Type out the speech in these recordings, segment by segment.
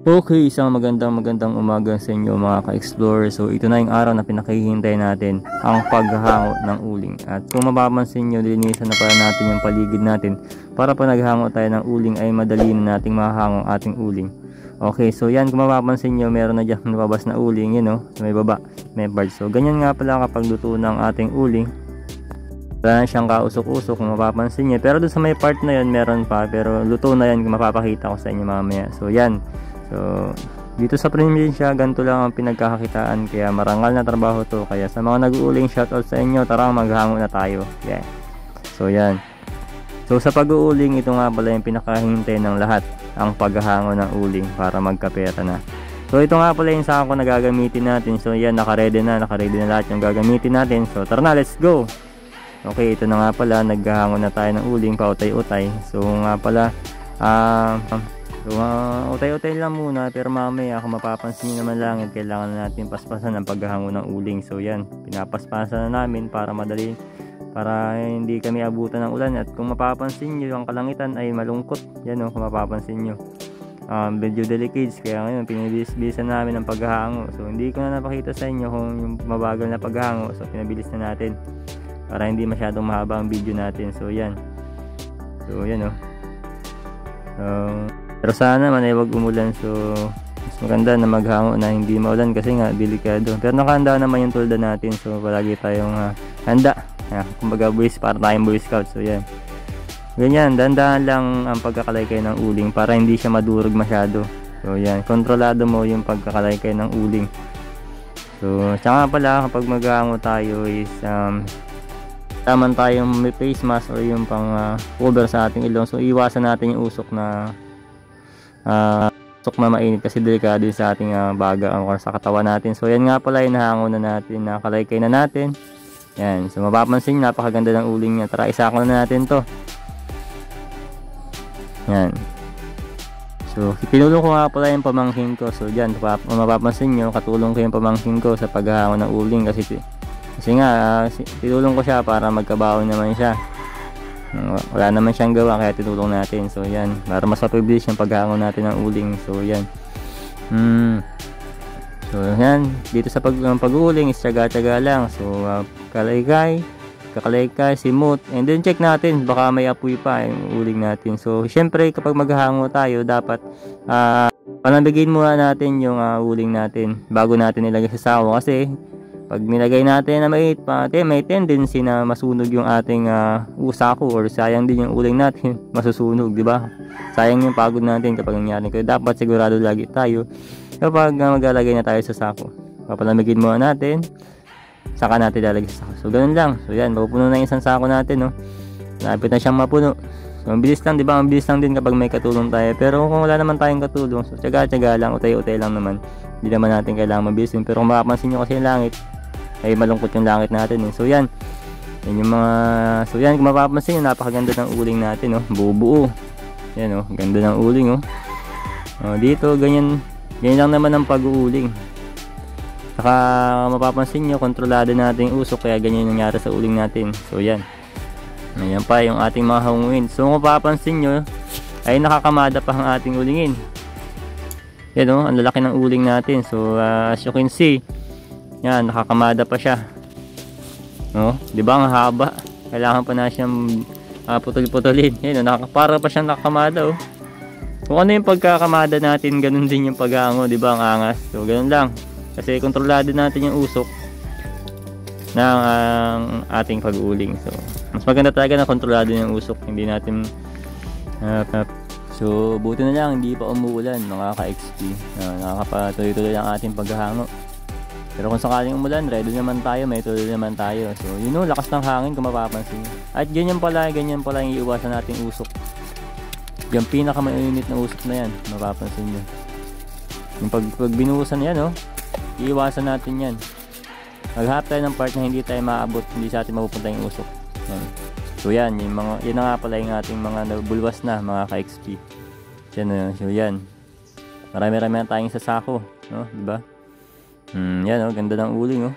Okay, isang magandang umaga sa inyo mga ka-explorer. So ito na yung araw na pinakahihintay natin, ang paghahango ng uling. At kung mapapansin nyo, linisan na pala natin yung paligid natin para pa naghango tayo ng uling ay madali na nating mahango ang ating uling. Okay, so yan, kung mapapansin nyo, meron na dyan nababas na uling, yun o, sa may baba, may barge. So ganyan nga pala kapag luto ng ating uling. Wala na siyang kausok-usok kung mapapansin nyo. Pero doon sa may part na yun, meron pa. Pero luto na yan, mapapakita ko sa inyo mamaya. So yan. So, dito sa probinsya, ganito lang ang pinagkakakitaan, kaya marangal na trabaho to. Kaya sa mga nag-uuling, shoutout sa inyo, tara maghango na tayo. Yeah. So, yan. So, sa pag-uuling, ito nga pala yung pinakahintay ng lahat, ang paghahango ng uling para magkapera na. So, ito nga pala yung sako na gagamitin natin. So, yan, naka-ready na lahat yung gagamitin natin. So, tara na, let's go! Okay, ito na nga pala, naghahango na tayo ng uling, pautay-utay. So, nga pala, so, utay-utay lang muna, pero mamaya kung mapapansin nyo naman lang, kailangan na natin paspasan ang paghahango ng uling. So yan, pinapaspasan na namin para madali, para hindi kami abutan ng ulan. At kung mapapansin nyo, ang kalangitan ay malungkot. Yan o, kung mapapansin nyo, medyo delicate, kaya ngayon pinibilis-bilisan namin ang paghahango. So hindi ko na napakita sa inyo kung yung mabagal na paghahango, so pinabilis na natin para hindi masyadong mahaba ang video natin. So yan, o. Pero sana man ay wag umulan, so mas maganda na maghango na hindi maulan kasi nga delikado. Pero nakahanda naman yung tulda natin, so palagi tayong handa. Kumbaga para tayong Boy Scout. So yan, ganyan, dandahan lang ang pagkakalaykay ng uling para hindi siya madurog masyado. So yan, kontrolado mo yung pagkakalaykay ng uling. So tsaka pala kapag maghango tayo is taman tayong may face mask or yung pang cover sa ating ilong. So iwasan natin yung usok na mainit kasi delikado din sa ating baga or sa katawan natin. So yan nga pala yung nahango na natin, nakalaykay na natin. Yan, so mapapansin nyo, napakaganda ng uling niya. Tara, isako na natin to. Yan, so pinulong ko nga pala yung pamangkin ko. So dyan, mapapansin nyo, katulong ko yung pamangkin ko sa paghahango ng uling kasi nga tinulong ko siya para magkabaon naman siya. Wala naman siyang gawa kaya tinulong natin. So yan, para mas mapabilis yung paghango natin ng uling. So yan, so yan, dito sa pag-uuling is tsaga-tsaga lang. So kakalaykay, simot, and then check natin baka may apoy pa yung uling natin. So syempre kapag maghahango tayo, dapat panabigin muna natin yung uling natin bago natin ilagay sa sako, kasi pag nilagay natin na may tendency na masunog yung ating usako, or sayang din yung uling natin, masusunog, di ba? Sayang yung pagod natin kapag nangyari. Kaya dapat sigurado lagi tayo kapag maglalagay na tayo sa sako, papalamigin muna natin, saka natin lalagay sa sako. So ganun lang. So yan, mapupuno na yung isang sako natin, no? Lapit na siyang mapuno. So mabilis lang, di ba? Mabilis lang din kapag may katulong tayo. Pero kung wala naman tayong katulong, so tsaga-tsaga lang, utay-utay lang naman. Hindi naman natin kailangan mabilisin. Pero kung mapapansin nyo kasi yung langit, ay malungkot yung langit natin. So yan yung mga, so yan, kung mapapansin nyo, napakaganda ng uling natin, no? Buo-buo. Yan, ganda ng uling, dito, ganyan lang naman ang pag-uuling. Saka mapapansin nyo, kontrolado natin yung usok, kaya ganyan yung nangyari sa uling natin. So yan, ayan pa yung ating mga hanguin. So kung mapapansin nyo, ay nakakamada pa ang ating ulingin. Yan, ang lalaki ng uling natin. So as you can see, yan, nakakamada pa siya. Di ba, ang haba. Kailangan pa na siyang putol-putulin. Yan, para pa siyang nakakamada. Kung ano yung pagkakamada natin, ganun din yung paghango, di ba, ang angas. So ganun lang, kasi kontrolado natin yung usok ng ating pag-uuling. So mas maganda talaga na kontrolado yung usok, hindi natin so buti na lang hindi pa umuulan mga ka-XP. Nakakapatuloy-tuloy ang ating paghahango. Pero kung sakaling umulan, ready naman tayo, may tuloy naman tayo. So lakas ng hangin kung mapapansin. At ganyan pala yung iiwasan nating usok. Yung pinakamainit na usok na yan, mapapansin nyo. Yung pag binuhusan yan, iiwasan natin yan. Maghanap tayo ng part na hindi tayo maaabot, hindi sa atin mapupunta yung usok. Yan. So yan, yan na nga pala yung ating mga bulwas na mga ka-XP. So yan, marami-rami na tayong sasako, diba? Yan, ganda ng uling,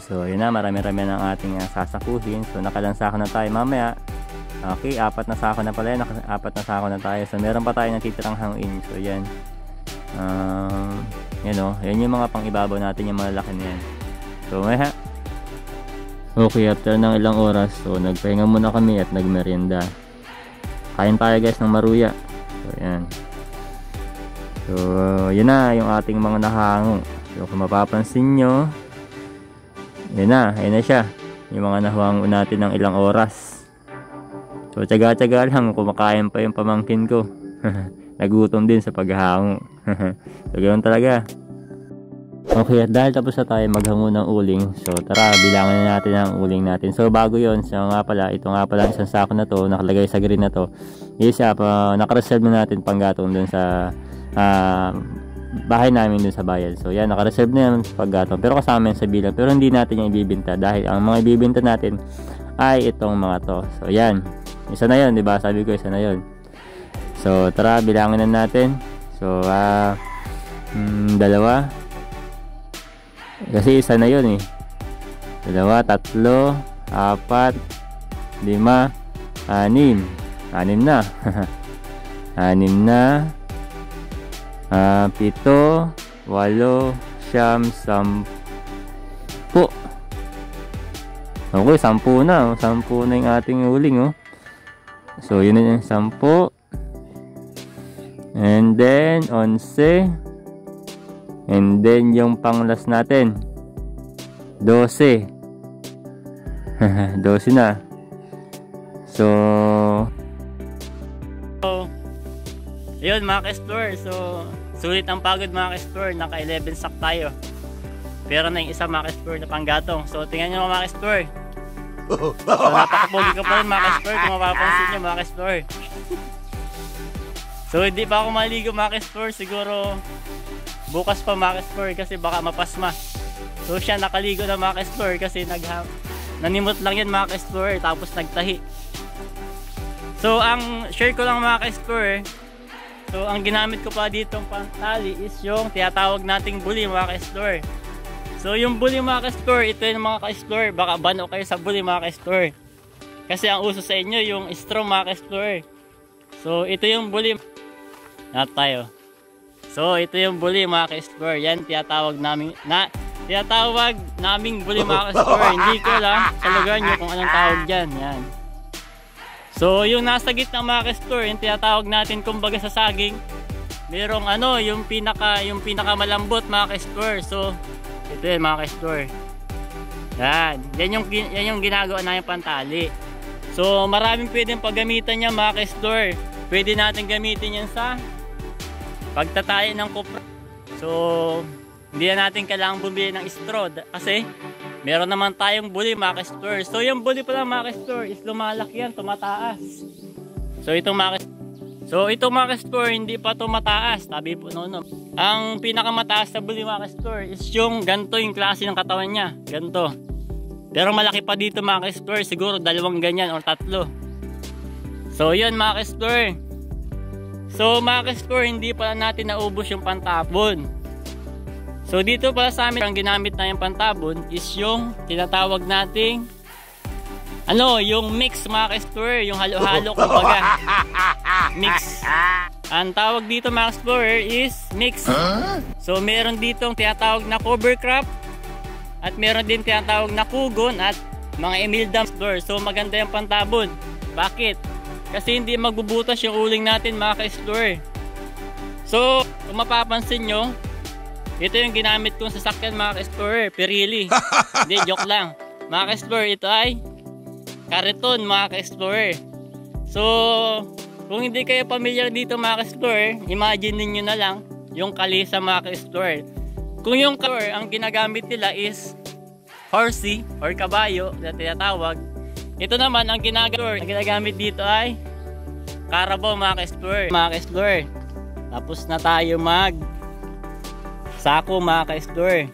So yun na, marami-rami ng ating sasakuhin. So nakalansako na tayo. Mamaya Okay, 4 na sako na pala yan. 4 na sako na tayo. So meron pa tayo natitirang hangin. So yan. Yan o. Yan yung mga pang ibabaw natin, yung malalaki na yan. So okay, after ng ilang oras, so nagpahinga muna kami at nagmerienda. Kain tayo guys ng maruya. So yan. So yun na yung ating mga nahango. So kung mapapansin nyo, yun na siya. Yung mga nahango natin ng ilang oras. So tsaga-tsaga lang, kumakain pa yung pamangkin ko. Nagutom din sa paghahango. So ganoon talaga. Okay, at dahil tapos na tayo maghango ng uling, so tara, bilangan na natin ang uling natin. So bago yon, so nga pala, ito nga pala isang sako na to, nakalagay sa green na to, is nakareserve na natin panggatong dun sa bahay namin dun sa bayan. So yan, nakareserve na yan panggatong, pero kasama yan sa bilang, pero hindi natin yung ibibinta dahil ang mga ibibinta natin ay itong mga to. So yan, isa na yon, diba? Sabi ko isa na yon. So tara, bilangan na natin. So dalawa. Kasi isa na yun eh. 2, 3, 4, 5, 6 na. 6 na. 7, 8, 9, 10. Okay, 10 na. 10 na yung ating uling oh. So yun na yung 10. And then 11. And then yung panglas natin 12. 12 na. So yun mga ka-explore. So sulit ang pagod mga ka-explore. Naka 11 sack tayo. Pero na yung isa mga ka-explore na panggatong. So tingnan nyo mga ka-explore. So napakapogi ka pa rin mga ka-explore. Kung mapapansin nyo mga ka-explore. So hindi pa ako maligo mga ka-explore. Siguro bukas pa mga ka-explore kasi baka mapasma. So siya nakaligo na mga ka-explore kasi nanimot lang yan mga ka-explore tapos nagtahi. So ang share ko lang mga ka-explore, so ang ginamit ko pa ditong pantali is yung tinatawag nating bully mga ka-explore. So yung bully mga ka-explore, ito yung mga ka-explore, baka bano kayo sa bully mga ka-explore kasi ang uso sa inyo yung straw mga ka-explore. So ito yung bully na tayo. So ito yung bully mga ka-explore. Yan tinatawag naming bully mga ka-explore. Hindi ko alam sa lugar nyo kung anong tawag dyan. Yan. So yung nasa gitna mga ka-explore, yung tinatawag natin kumbaga sa saging, merong yung pinaka malambot mga ka-explore. So ito yun mga ka-explore. Yan yung ginagawa namin pantali. So maraming pwedeng paggamitan niya mga ka-explore. Pwede natin gamitin yan sa pagtatayo ng kupra. So hindi na natin kailangan bumili ng straw kasi meron naman tayong bully mga ka-explore. So yung bully pala mga ka-explore is lumalaki yan, tumataas. So itong mga ka-explore hindi pa tumataas. Tabi po no. Ang pinakamataas sa bully mga ka-explore is yung ganto yung klase ng katawan niya. Ganto. Pero malaki pa dito mga ka-explore, siguro 2 ganyan or 3. So yun mga ka-explore. So mga ka-explore, hindi pala natin naubos yung pantabon. So dito pala sa amin, ang ginamit na yung pantabon is yung tinatawag nating yung mix mga ka-explore, yung halo-halo kumbaga. Mix. Ang tawag dito mga ka-explorer is mix. So meron ditong tinatawag na cover crop at meron din tinatawag na kugon at mga emildam. So maganda yung pantabon. Bakit? Kasi hindi magbubutas yung uling natin mga ka-explore. So kung mapapansin nyo, ito yung ginamit kong sasakyan mga ka-explorer, Pirelli. Hindi, joke lang mga ka-explorer, ito ay Kariton mga ka-explorer. So kung hindi kayo familiar dito mga ka-explorer, imagine niyo na lang yung kalisa mga ka-explorer. Kung yung ang ginagamit nila is horsey or kabayo na tinatawag, ito naman ang ginagamit dito ay Carabao mga ka-explorer. Mga ka-explorer, tapos na tayo mag sako mga ka-explorer.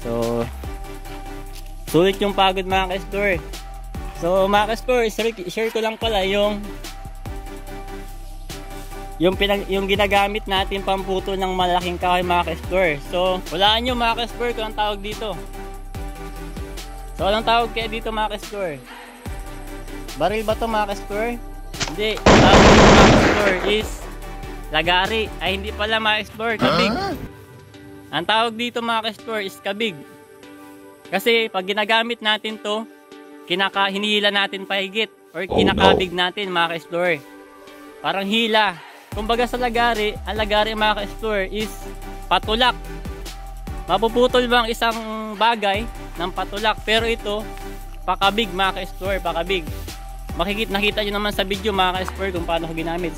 So sulit yung pagod mga ka-explorer. So mga ka-explorer, share ko lang pala yung ginagamit natin pamputo ng malaking kahoy mga ka-explorer. So walaan nyo mga ka-explorer kung ang tawag dito. So anong tawag kaya dito mga ka-explorer? Baril ba to mga ka-explore? Hindi. Tawag dito mga ka-explore is lagari. Ay hindi pala mga ka-explore, kabig. Ang tawag dito mga ka-explore is kabig. Kasi pag ginagamit natin to, hinihila natin pahigit or kinakabig natin mga ka-explore. Parang hila. Kumbaga sa lagari, ang lagari mga ka-explore is patulak. Mapuputol ba ang isang bagay ng patulak, pero ito pakabig mga ka-explore, pakabig. Nakita nyo naman sa video mga ka-explore kung paano ko ginamit.